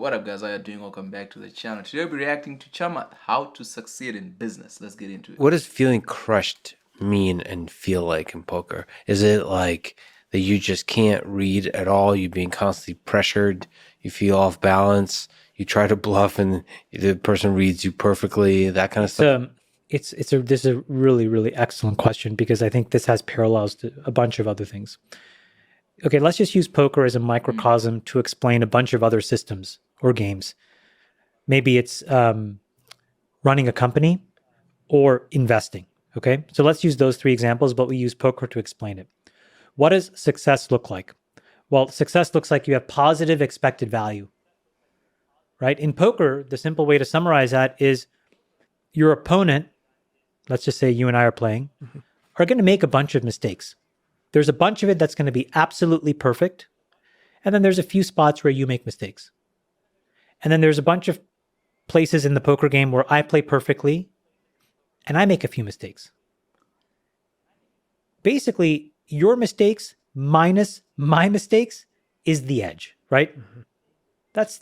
What up, guys? How you doing? Welcome back to the channel. Today we'll be reacting to Chamath, how to succeed in business. Let's get into it. What does feeling crushed mean and feel like in poker? Is it like that you just can't read at all? You're being constantly pressured. You feel off balance. You try to bluff and the person reads you perfectly. That kind of stuff. This is a really, really excellent question, because I think this has parallels to a bunch of other things. Okay, let's just use poker as a microcosm to explain a bunch of other systems or games. Maybe it's running a company or investing. Okay, so let's use those three examples, but we use poker to explain it. What does success look like? Well, success looks like you have positive expected value, right? In poker, the simple way to summarize that is your opponent, let's just say you and I are playing, are going to make a bunch of mistakes. There's a bunch of it that's going to be absolutely perfect. And then there's a few spots where you make mistakes. And then there's a bunch of places in the poker game where I play perfectly and I make a few mistakes. Basically, your mistakes minus my mistakes is the edge, right? That's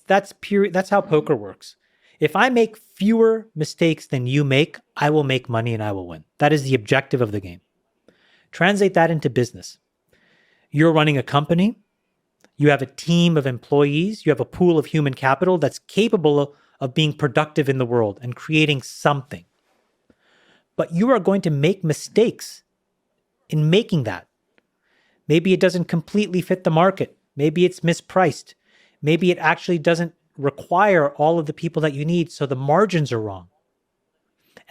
how poker works. If I make fewer mistakes than you make, I will make money and I will win. That is the objective of the game. Translate that into business. You're running a company. You have a team of employees. You have a pool of human capital that's capable of being productive in the world and creating something. But you are going to make mistakes in making that. Maybe it doesn't completely fit the market. Maybe it's mispriced. Maybe it actually doesn't require all of the people that you need, so the margins are wrong.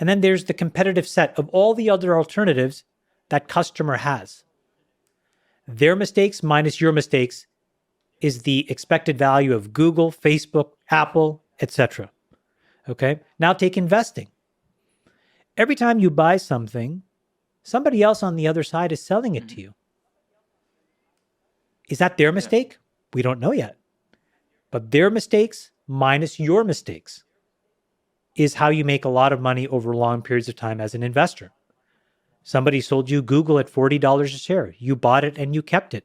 And then there's the competitive set of all the other alternatives that customer has. Their mistakes minus your mistakes is the expected value of Google, Facebook, Apple, etc. Okay? Now take investing. Every time you buy something, somebody else on the other side is selling it to you. Is that their mistake? We don't know yet. But their mistakes minus your mistakes is how you make a lot of money over long periods of time as an investor. Somebody sold you Google at $40 a share. You bought it and you kept it.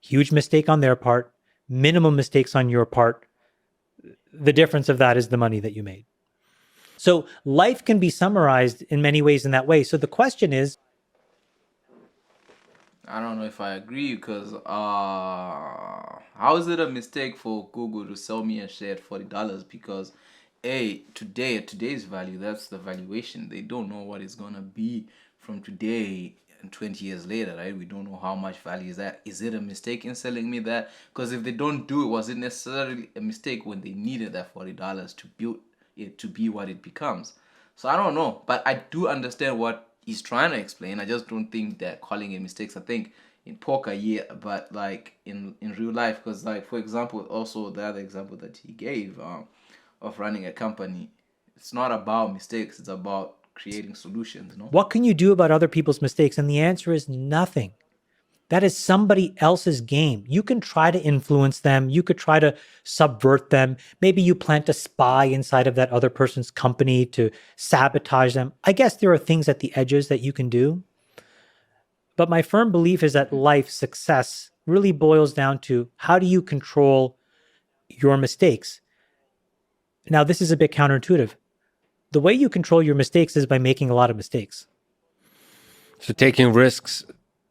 Huge mistake on their part, minimum mistakes on your part. The difference of that is the money that you made. So life can be summarized in many ways in that way. So the question is, I don't know if I agree, because how is it a mistake for Google to sell me a share at $40? Because today, at today's value, that's the valuation. They don't know what it's gonna be from today and 20 years later, right? We don't know how much value is that. Is it a mistake in selling me that? Because if they don't do it, was it necessarily a mistake when they needed that $40 to build it to be what it becomes? So I don't know, but I do understand what he's trying to explain. I just don't think they're calling it mistakes. I think in poker, yeah, but like in real life, because like, for example, also the other example that he gave of running a company, it's not about mistakes, it's about creating solutions. What can you do about other people's mistakes? And the answer is nothing. That is somebody else's game. You can try to influence them. You could try to subvert them. Maybe you plant a spy inside of that other person's company to sabotage them. I guess there are things at the edges that you can do. But my firm belief is that life success really boils down to how do you control your mistakes? Now, this is a bit counterintuitive. The way you control your mistakes is by making a lot of mistakes. So taking risks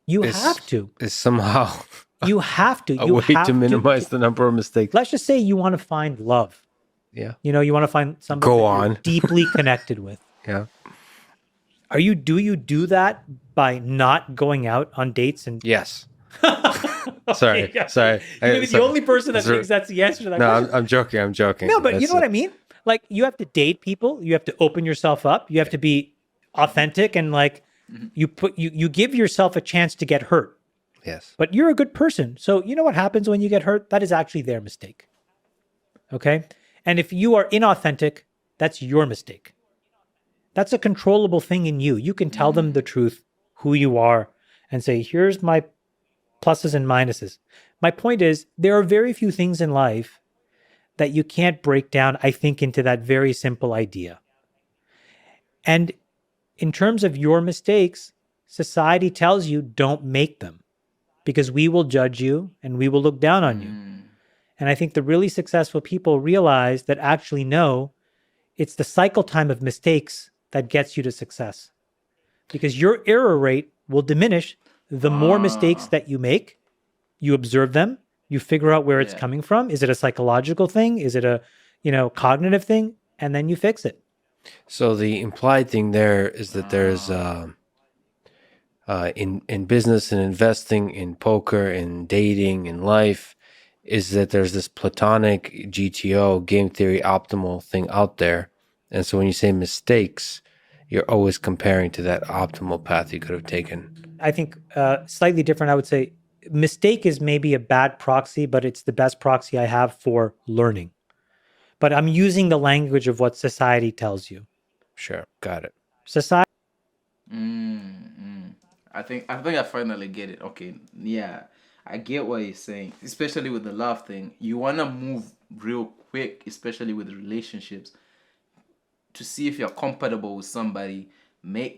have to. Is somehow you have to. a way to minimize the number of mistakes. Let's just say you want to find love. Yeah. You want to find somebody you're deeply connected with. Yeah. Do you do that by not going out on dates? And yes. Sorry. You're the only person that thinks that's the answer to that question. I'm joking. No, but you know what I mean? Like, you have to date people. You have to open yourself up. You have to be authentic, and like, you give yourself a chance to get hurt. Yes. But you're a good person. So you know what happens when you get hurt? That is actually their mistake. Okay? And if you are inauthentic, that's your mistake. That's a controllable thing in you. You can tell them the truth, who you are, and say, here's my pluses and minuses. My point is, there are very few things in life that you can't break down, I think, into that very simple idea. And in terms of your mistakes, society tells you don't make them, because we will judge you and we will look down on you. And I think the really successful people realize that actually, no, it's the cycle time of mistakes that gets you to success. Because your error rate will diminish the more mistakes that you make. You observe them, you figure out where it's Yeah. coming from. Is it a psychological thing? Is it a, cognitive thing? And then you fix it. So the implied thing there is that there's in business and investing, in poker, in dating, in life, is that there's this platonic GTO, game theory optimal thing out there. And so when you say mistakes, you're always comparing to that optimal path you could have taken. I think slightly different. I would say mistake is maybe a bad proxy, but it's the best proxy I have for learning. But I'm using the language of what society tells you. Sure, got it. Society. I think I finally get it. Okay, yeah, I get what you're saying, especially with the love thing. You wanna move real quick, especially with relationships, to see if you're compatible with somebody.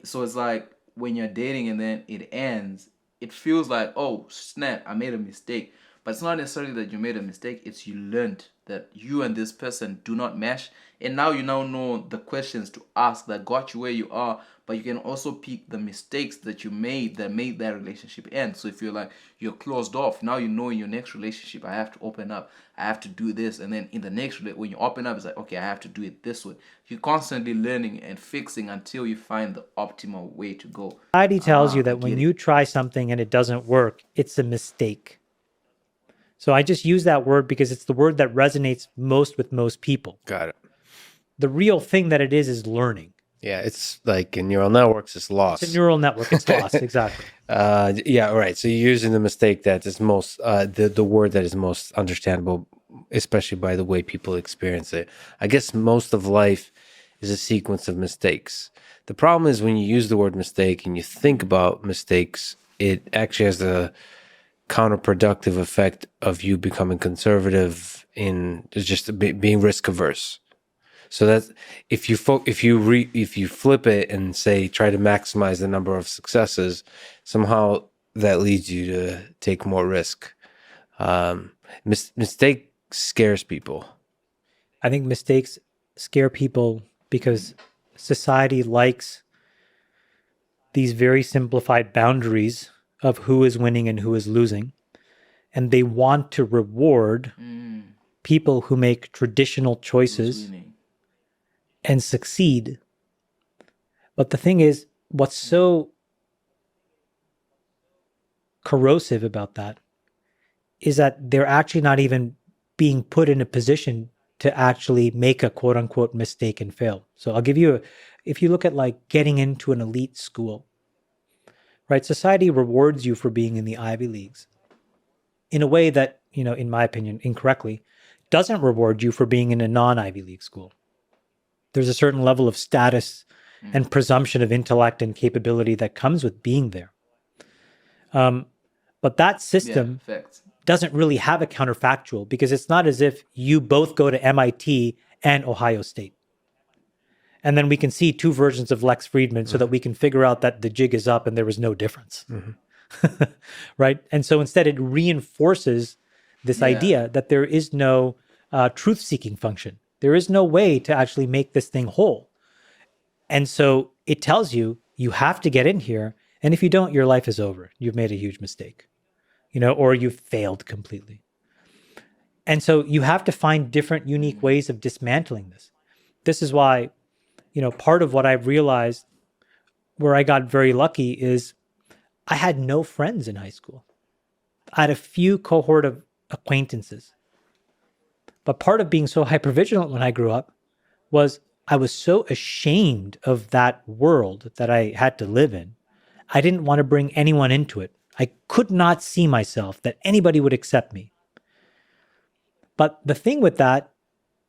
So it's like when you're dating and then it ends, it feels like, oh snap, I made a mistake. But it's not necessarily that you made a mistake, it's you learned that you and this person do not mesh. And now you now know the questions to ask that got you where you are, but you can also pick the mistakes that you made that made that relationship end. So if you're like you're closed off, now you know in your next relationship I have to open up, I have to do this, and then in the next when you open up, it's like okay, I have to do it this way. You're constantly learning and fixing until you find the optimal way to go. Society tells you I that when get it. you try something and it doesn't work, it's a mistake. So I just use that word because it's the word that resonates most with most people. Got it. The real thing that it is learning. Yeah, it's like in neural networks, it's loss. It's a neural network. It's lost. Exactly. Yeah, right. So you're using the mistake that is most, the word that is most understandable, especially by the way people experience it. I guess most of life is a sequence of mistakes. The problem is when you use the word mistake and you think about mistakes, it actually has a counterproductive effect of you becoming conservative in just being risk averse. So that's if you flip it and say try to maximize the number of successes, somehow that leads you to take more risk. Mistake scares people. I think mistakes scare people because society likes these very simplified boundaries of who is winning and who is losing. And they want to reward people who make traditional choices and succeed. But the thing is, what's so corrosive about that is that they're actually not even being put in a position to actually make a quote unquote mistake and fail. So I'll give you if you look at like getting into an elite school, right? Society rewards you for being in the Ivy Leagues in a way that, in my opinion, incorrectly, doesn't reward you for being in a non-Ivy League school. There's a certain level of status and presumption of intellect and capability that comes with being there. But that system doesn't really have a counterfactual because it's not as if you both go to MIT and Ohio State. And then we can see two versions of Lex Fridman so that we can figure out that the jig is up and there was no difference. Right? And so instead it reinforces this idea that there is no truth-seeking function. There is no way to actually make this thing whole. And so it tells you, you have to get in here. And if you don't, your life is over. You've made a huge mistake, or you've failed completely. And so you have to find different, unique ways of dismantling this. This is why, part of what I've realized where I got very lucky is I had no friends in high school. I had a few cohort of acquaintances. But part of being so hypervigilant when I grew up was I was so ashamed of that world that I had to live in. I didn't want to bring anyone into it. I could not see myself that anybody would accept me. But the thing with that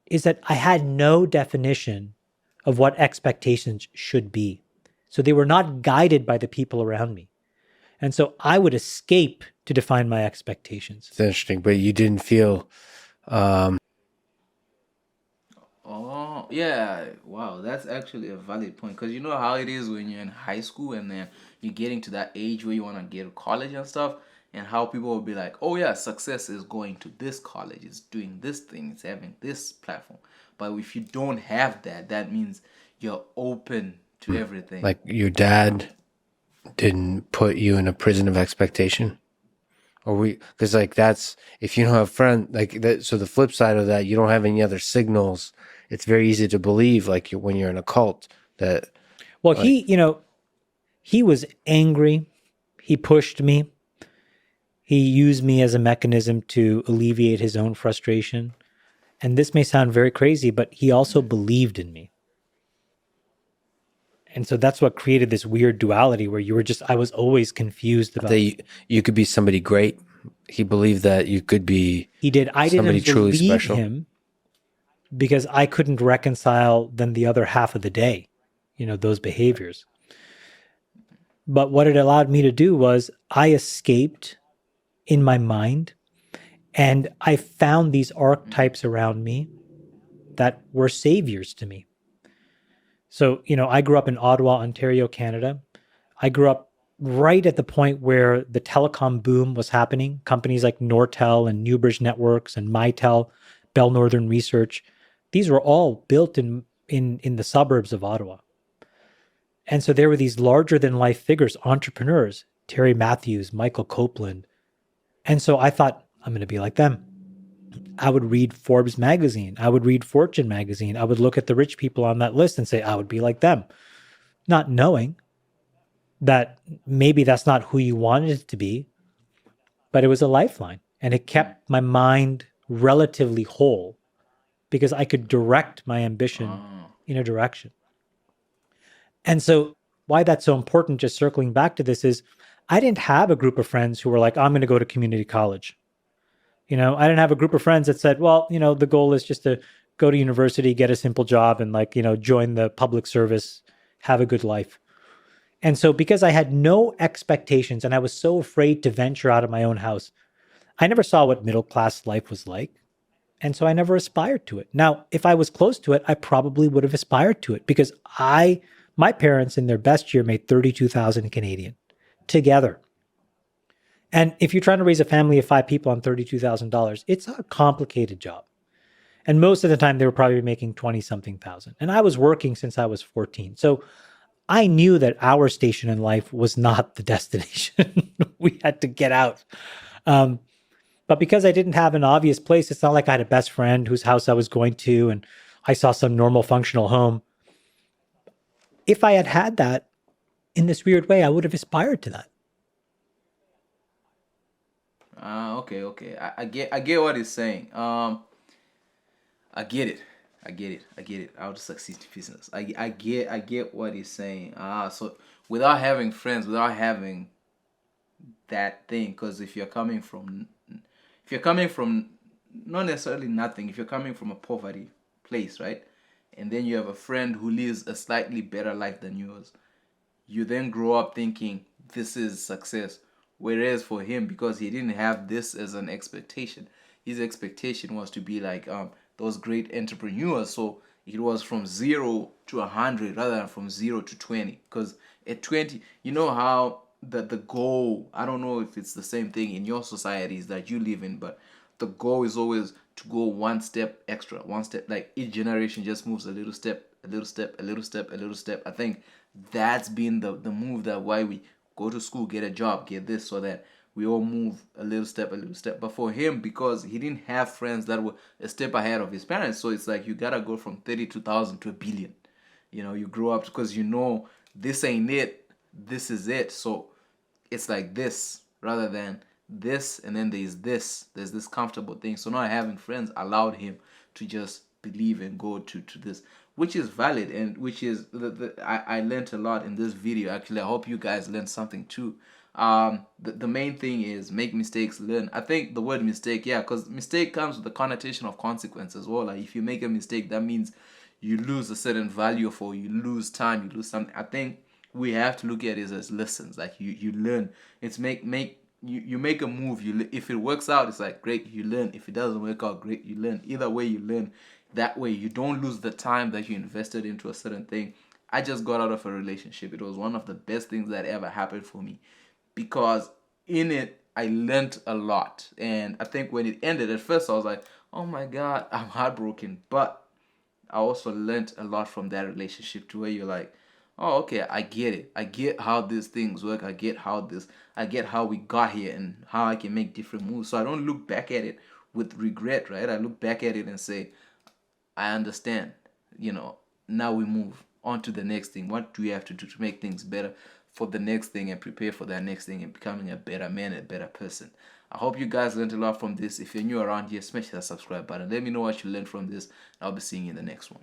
is that I had no definition of what expectations should be. So they were not guided by the people around me. And so I would escape to define my expectations. It's interesting, but you didn't feel Oh, yeah. Wow, that's actually a valid point. Because you know how it is when you're in high school and then you're getting to that age where you want to get to college and stuff. and how people will be like, oh yeah, success is going to this college, it's doing this thing, it's having this platform. But if you don't have that, that means you're open to everything. Like your dad didn't put you in a prison of expectation? Or because like that's, if you don't have friends like that, so the flip side of that, you don't have any other signals. It's very easy to believe, like when you're in a cult, that Well, like, he was angry. He pushed me. He used me as a mechanism to alleviate his own frustration. And this may sound very crazy, but he also believed in me. And so that's what created this weird duality where I was always confused about. you could be somebody great. He believed that you could be. He did. I somebody didn't truly believe special. him because I couldn't reconcile then the other half of the day, those behaviors. But what it allowed me to do was I escaped in my mind, and I found these archetypes around me that were saviors to me. So, I grew up in Ottawa, Ontario, Canada. I grew up right at the point where the telecom boom was happening. Companies like Nortel and Newbridge Networks and Mitel, Bell Northern Research, these were all built in the suburbs of Ottawa. And so there were these larger than life figures, entrepreneurs, Terry Matthews, Michael Copeland. And so I thought, I'm going to be like them. I would read Forbes magazine. I would read Fortune magazine. I would look at the rich people on that list and say, I would be like them. Not knowing that maybe that's not who you wanted it to be, but it was a lifeline. And it kept my mind relatively whole because I could direct my ambition in a direction. And so why that's so important, just circling back to this, is I didn't have a group of friends who were like, I'm going to go to community college. I didn't have a group of friends that said, well, the goal is just to go to university, get a simple job, and join the public service, have a good life. And so because I had no expectations and I was so afraid to venture out of my own house, I never saw what middle-class life was like. And so I never aspired to it. Now, if I was close to it, I probably would have aspired to it because my parents in their best year made 32,000 Canadian together. And if you're trying to raise a family of 5 people on $32,000, it's a complicated job. And most of the time they were probably making 20-something thousand. And I was working since I was 14. So I knew that our station in life was not the destination. We had to get out. But because I didn't have an obvious place, it's not like I had a best friend whose house I was going to and I saw some normal functional home. If I had had that in this weird way, I would have aspired to that. Okay. I get what he's saying. I get it. How to succeed in business. I get what he's saying. So without having friends, without having that thing, because if you're coming from not necessarily nothing, if you're coming from a poverty place, right? And then you have a friend who lives a slightly better life than yours, you then grow up thinking this is success. Whereas for him, because he didn't have this as an expectation, his expectation was to be like those great entrepreneurs. So it was from 0 to 100 rather than from 0 to 20. Because at 20, you know how the goal, I don't know if it's the same thing in your societies that you live in, but the goal is always to go one step extra, one step, like each generation just moves a little step, a little step, a little step, a little step. I think that's been the move, that why we go to school, get a job, get this, so that we all move a little step, a little step. But for him, because he didn't have friends that were a step ahead of his parents, so it's like you gotta go from 32,000 to 1 billion. You grow up because this ain't it, this is it. So it's like this rather than this, and then there's this comfortable thing. So not having friends allowed him to just believe and go to this, which is valid, and which is I learned a lot in this video. Actually, I hope you guys learned something too. The main thing is make mistakes, learn. I think the word mistake, yeah, because mistake comes with the connotation of consequence as well. Like if you make a mistake, that means you lose a certain value, for you lose time, you lose something. I think we have to look at it as lessons. Like you learn. It's you make a move. If it works out, it's like great, you learn. If it doesn't work out, great, you learn. Either way, you learn. That way, you don't lose the time that you invested into a certain thing. I just got out of a relationship. It was one of the best things that ever happened for me, because in it, I learned a lot. And I think when it ended, at first I was like, oh my God, I'm heartbroken. But I also learned a lot from that relationship, to where you're like, oh, okay, I get it. I get how these things work. I get how we got here and how I can make different moves. So I don't look back at it with regret, right? I look back at it and say, I understand. You know, now we move on to the next thing. What do we have to do to make things better for the next thing and prepare for that next thing and becoming a better man, a better person? I hope you guys learned a lot from this. If you're new around here, smash that subscribe button. Let me know what you learned from this. I'll be seeing you in the next one.